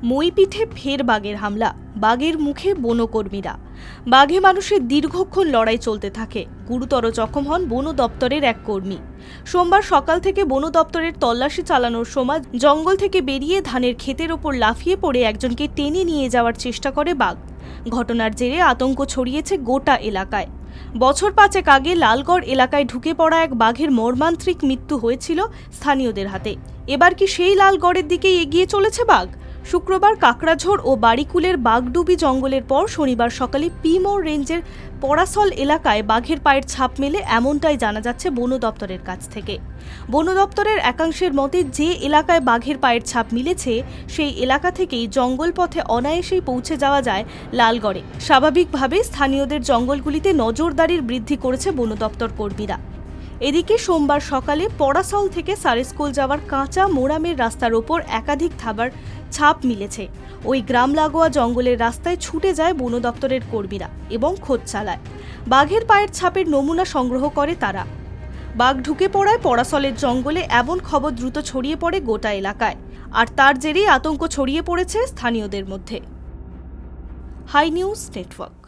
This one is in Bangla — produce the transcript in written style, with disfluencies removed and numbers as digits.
মইপিঠে ফের বাঘের হামলা, বাঘের মুখে বনকর্মীরা। বাঘে মানুষের দীর্ঘক্ষণ লড়াই চলতে থাকে। গুরুতর জখম হন বন দপ্তরের এক কর্মী। সোমবার সকাল থেকে বন দপ্তরের তল্লাশি চালানোর সময় জঙ্গল থেকে বেরিয়ে ধানের ক্ষেতের ওপর লাফিয়ে পড়ে একজনকে টেনে নিয়ে যাওয়ার চেষ্টা করে বাঘ। ঘটনার জেরে আতঙ্ক ছড়িয়েছে গোটা এলাকায়। বছর 5 আগে লালগড় এলাকায় ঢুকে পড়া এক বাঘের মর্মান্তিক মৃত্যু হয়েছিল স্থানীয়দের হাতে। এবার কি সেই লালগড়ের দিকেই এগিয়ে চলেছে বাঘ? শুক্রবার কাকড়াঝোড় ও বাড়িকুলের বাগডুবি জঙ্গলের পর শনিবার সকালে পিমোর রেঞ্জের পরাসল এলাকায় বাঘের পায়ের ছাপ মেলে, এমনটাই জানা যাচ্ছে বন দপ্তরের কাছ থেকে। বন দপ্তরের একাংশের মতে, যে এলাকায় বাঘের পায়ের ছাপ মিলেছে সেই এলাকা থেকেই জঙ্গল পথে অনায়াসেই পৌঁছে যাওয়া যায় লালগড়ে। স্বাভাবিকভাবে স্থানীয়দের জঙ্গলগুলিতে নজরদারির বৃদ্ধি করেছে বন দপ্তর কর্মীরা। এদিকে সোমবার সকালে পরাসল থেকে সারেস্কুল যাওয়ার কাঁচা মোরামের রাস্তার ওপর একাধিক থাবার ছাপ মিলেছে। ওই গ্রাম লাগোয়া জঙ্গলের রাস্তায় ছুটে যায় বন দপ্তরের কর্মীরা এবং খোঁজ চালায়। বাঘের পায়ের ছাপের নমুনা সংগ্রহ করে তারা। বাঘ ঢুকে পড়ায় পরাসলের জঙ্গলে এমন খবর দ্রুত ছড়িয়ে পড়ে গোটা এলাকায়, আর তার জেরেই আতঙ্ক ছড়িয়ে পড়েছে স্থানীয়দের মধ্যে। Hi news network.